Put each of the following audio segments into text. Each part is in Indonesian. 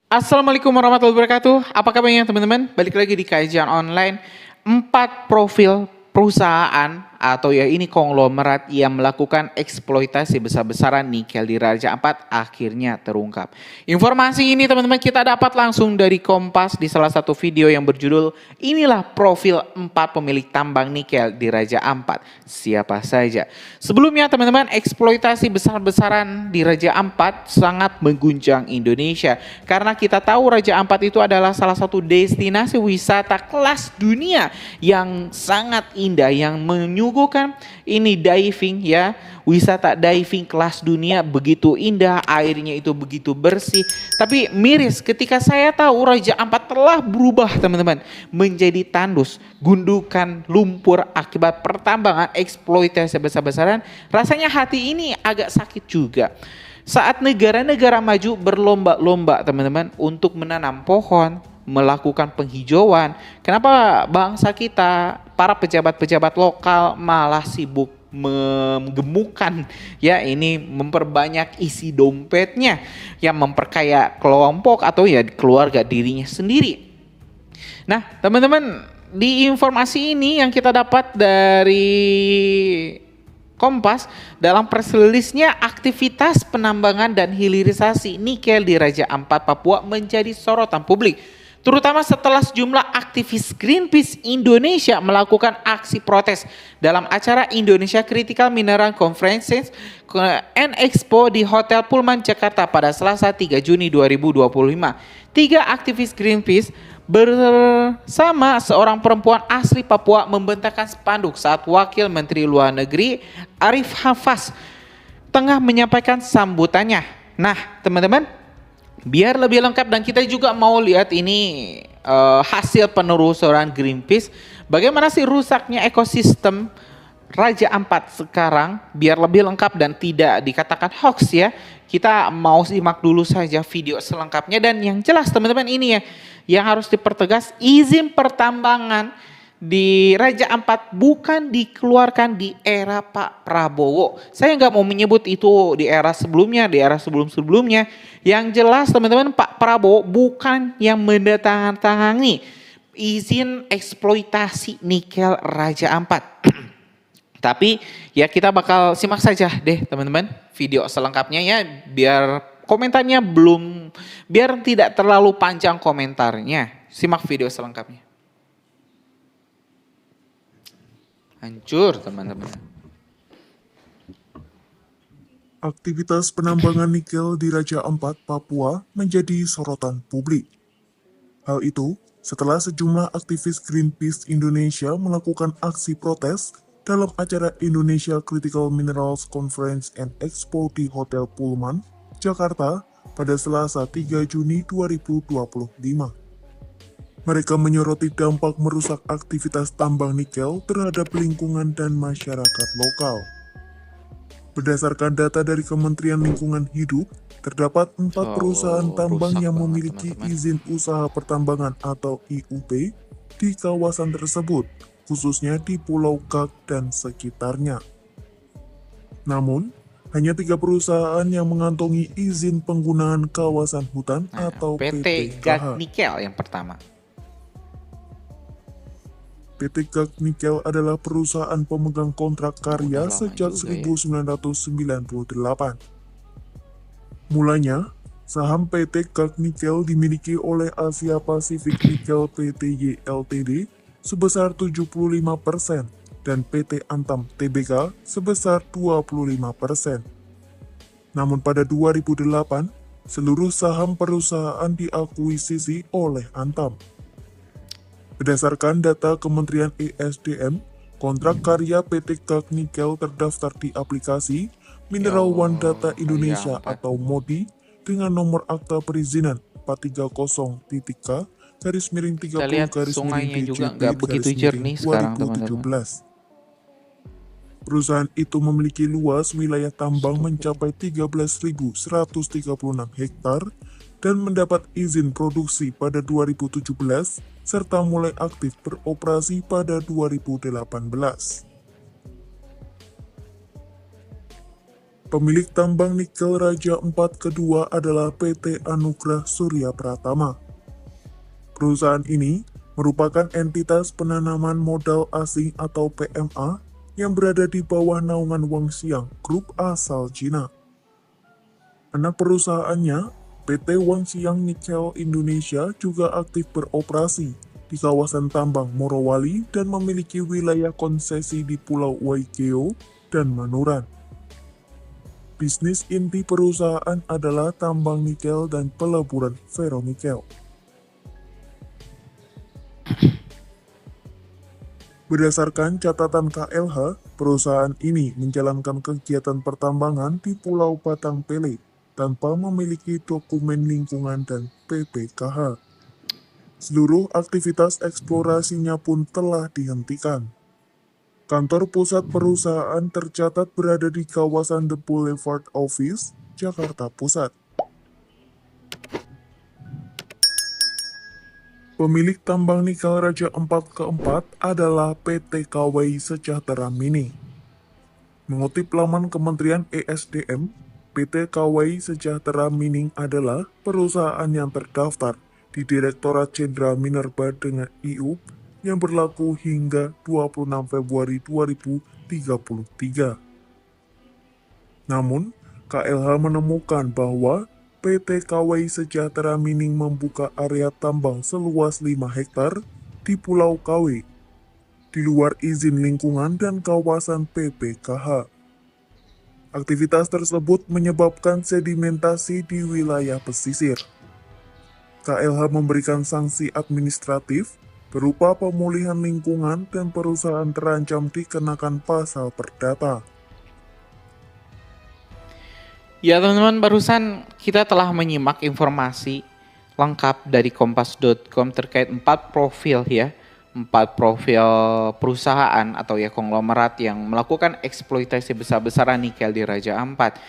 Assalamualaikum warahmatullahi wabarakatuh. Apa kabarnya teman-teman? Balik lagi di kajian online 4 profil perusahaan atau ya ini konglomerat yang melakukan eksploitasi besar-besaran nikel di Raja Ampat akhirnya terungkap. Informasi ini teman-teman kita dapat langsung dari Kompas di salah satu video yang berjudul inilah profil 4 pemilik tambang nikel di Raja Ampat. Siapa saja? Sebelumnya teman-teman eksploitasi besar-besaran di Raja Ampat sangat mengguncang Indonesia karena kita tahu Raja Ampat itu adalah salah satu destinasi wisata kelas dunia yang sangat indah yang menyuguhkan ini diving ya, wisata diving kelas dunia begitu indah, airnya itu begitu bersih. Tapi miris ketika saya tahu Raja Ampat telah berubah teman-teman menjadi tandus, gundukan lumpur akibat pertambangan eksploitasi besar-besaran, rasanya hati ini agak sakit juga. Saat negara-negara maju berlomba-lomba teman-teman untuk menanam pohon, melakukan penghijauan, kenapa bangsa kita, para pejabat-pejabat lokal malah sibuk menggemukkan ya ini memperbanyak isi dompetnya yang memperkaya kelompok atau ya keluarga dirinya sendiri. Nah, teman-teman, di informasi ini yang kita dapat dari Kompas dalam press release-nya aktivitas penambangan dan hilirisasi nikel di Raja Ampat Papua menjadi sorotan publik. Terutama setelah sejumlah aktivis Greenpeace Indonesia melakukan aksi protes dalam acara Indonesia Critical Mineral Conference and Expo di Hotel Pullman Jakarta pada Selasa 3 Juni 2025. 3 aktivis Greenpeace bersama seorang perempuan asli Papua membentangkan spanduk saat Wakil Menteri Luar Negeri Arif Hafaz tengah menyampaikan sambutannya. Nah, teman-teman, biar lebih lengkap dan kita juga mau lihat ini hasil penelusuran Greenpeace, bagaimana sih rusaknya ekosistem Raja Ampat sekarang, biar lebih lengkap dan tidak dikatakan hoax ya. Kita mau simak dulu saja video selengkapnya dan yang jelas teman-teman ini ya yang harus dipertegas, izin pertambangan di Raja Ampat bukan dikeluarkan di era Pak Prabowo. Saya nggak mau menyebut itu di era sebelumnya, di era sebelum-sebelumnya. Yang jelas teman-teman Pak Prabowo bukan yang mendatangani izin eksploitasi nikel Raja Ampat. Tapi ya kita bakal simak saja deh teman-teman video selengkapnya ya biar komentarnya biar tidak terlalu panjang komentarnya. Simak video selengkapnya. Hancur teman-teman. Aktivitas penambangan nikel di Raja Ampat, Papua menjadi sorotan publik. Hal itu setelah sejumlah aktivis Greenpeace Indonesia melakukan aksi protes dalam acara Indonesia Critical Minerals Conference and Expo di Hotel Pullman, Jakarta pada Selasa 3 Juni 2025. Mereka menyoroti dampak merusak aktivitas tambang nikel terhadap lingkungan dan masyarakat lokal. Berdasarkan data dari Kementerian Lingkungan Hidup, terdapat 4 perusahaan tambang yang memiliki izin usaha pertambangan atau IUP di kawasan tersebut, khususnya di Pulau Gag dan sekitarnya. Namun, hanya 3 perusahaan yang mengantongi izin penggunaan kawasan hutan atau PT Gag Nikel yang pertama. PT Gag Nikel adalah perusahaan pemegang kontrak karya sejak 1998. Mulanya, saham PT Gag Nikel dimiliki oleh Asia Pacific Nickel Pty Ltd sebesar 75% dan PT Antam Tbk sebesar 25%. Namun pada 2008, seluruh saham perusahaan diakuisisi oleh Antam. Berdasarkan data Kementerian ESDM, kontrak karya PT Gag Nikel terdaftar di aplikasi Mineral One Data Indonesia atau MODI dengan nomor akta perizinan 430-30-DJB-2017. Perusahaan itu memiliki luas wilayah tambang mencapai 13.136 hektar dan mendapat izin produksi pada 2017 serta mulai aktif beroperasi pada 2018. Pemilik tambang nikel Raja Ampat kedua adalah PT Anugrah Surya Pratama. Perusahaan ini merupakan entitas penanaman modal asing atau PMA yang berada di bawah naungan Wangxiang Group asal Cina. Anak perusahaannya, PT Wangxiang Nickel Indonesia juga aktif beroperasi di kawasan tambang Morowali dan memiliki wilayah konsesi di Pulau Waigeo dan Manuran. Bisnis inti perusahaan adalah tambang nikel dan peleburan feronikel. Berdasarkan catatan KLH, perusahaan ini menjalankan kegiatan pertambangan di Pulau Batang Pele tanpa memiliki dokumen lingkungan dan PPKH. Seluruh aktivitas eksplorasinya pun telah dihentikan. Kantor pusat perusahaan tercatat berada di kawasan The Boulevard Office, Jakarta Pusat. Pemilik tambang nikel Raja Ampat keempat adalah PT KWI Sejahtera Mining. Mengutip laman Kementerian ESDM, PT KWI Sejahtera Mining adalah perusahaan yang terdaftar di Direktorat Jenderal Minerba dengan IUP yang berlaku hingga 26 Februari 2033. Namun, KLH menemukan bahwa PT KWI Sejahtera Mining membuka area tambang seluas 5 hektar di Pulau KW, di luar izin lingkungan dan kawasan PPKH. Aktivitas tersebut menyebabkan sedimentasi di wilayah pesisir. KLH memberikan sanksi administratif berupa pemulihan lingkungan dan perusahaan terancam dikenakan pasal perdata. Ya teman-teman, barusan kita telah menyimak informasi lengkap dari kompas.com terkait 4 profil ya. 4 profil perusahaan atau ya konglomerat yang melakukan eksploitasi besar-besaran nikel di Raja Ampat.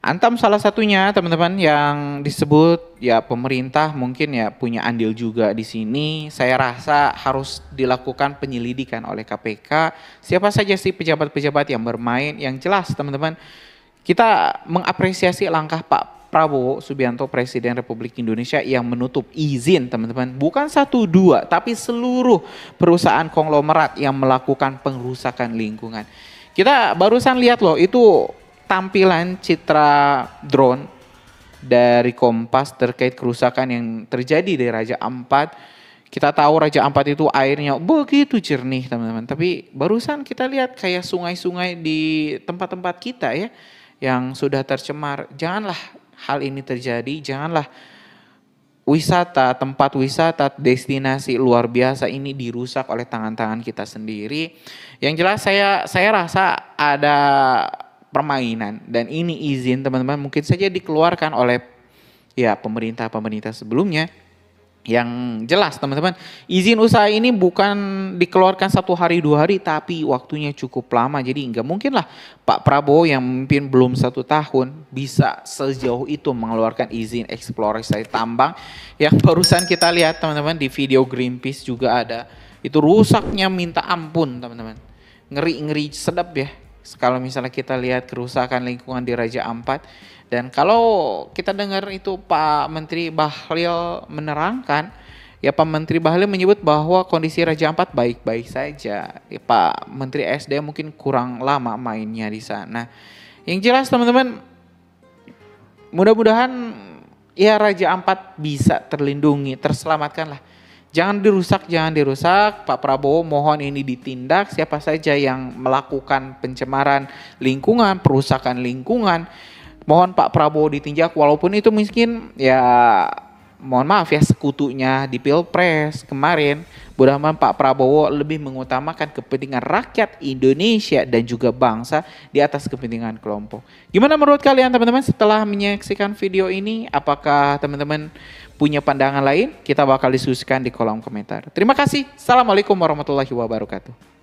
Antam salah satunya teman-teman yang disebut ya pemerintah mungkin ya punya andil juga di sini. Saya rasa harus dilakukan penyelidikan oleh KPK. Siapa saja sih pejabat-pejabat yang bermain? Yang jelas teman-teman, kita mengapresiasi langkah Pak Prabowo Subianto Presiden Republik Indonesia yang menutup izin teman-teman. Bukan 1, 2 tapi seluruh perusahaan konglomerat yang melakukan pengrusakan lingkungan. Kita barusan lihat loh itu tampilan citra drone dari Kompas terkait kerusakan yang terjadi di Raja Ampat. Kita tahu Raja Ampat itu airnya begitu jernih teman-teman. Tapi barusan kita lihat kayak sungai-sungai di tempat-tempat kita ya yang sudah tercemar. Janganlah hal ini terjadi, janganlah wisata, tempat wisata, destinasi luar biasa ini dirusak oleh tangan-tangan kita sendiri. Yang jelas saya rasa ada permainan dan ini izin teman-teman mungkin saja dikeluarkan oleh ya pemerintah sebelumnya. Yang jelas teman-teman, izin usaha ini bukan dikeluarkan 1 hari 2 hari tapi waktunya cukup lama. Jadi nggak mungkin lah Pak Prabowo yang memimpin belum 1 tahun bisa sejauh itu mengeluarkan izin eksplorasi tambang. Yang barusan kita lihat teman-teman di video Greenpeace juga ada. Itu rusaknya minta ampun teman-teman. Ngeri-ngeri sedap ya. Kalau misalnya kita lihat kerusakan lingkungan di Raja Ampat. Dan kalau kita dengar itu Pak Menteri Bahlil menerangkan, ya Pak Menteri Bahlil menyebut bahwa kondisi Raja Ampat baik-baik saja. Ya, Pak Menteri SDM mungkin kurang lama mainnya di sana. Yang jelas teman-teman, mudah-mudahan ya Raja Ampat bisa terlindungi, terselamatkan lah. Jangan dirusak. Pak Prabowo mohon ini ditindak. Siapa saja yang melakukan pencemaran lingkungan, perusakan lingkungan, mohon Pak Prabowo ditinjak walaupun itu mungkin ya mohon maaf ya sekutunya di Pilpres kemarin. Mudah-mudahan Pak Prabowo lebih mengutamakan kepentingan rakyat Indonesia dan juga bangsa di atas kepentingan kelompok. Gimana menurut kalian teman-teman setelah menyaksikan video ini? Apakah teman-teman punya pandangan lain? Kita bakal diskusikan di kolom komentar. Terima kasih. Assalamualaikum warahmatullahi wabarakatuh.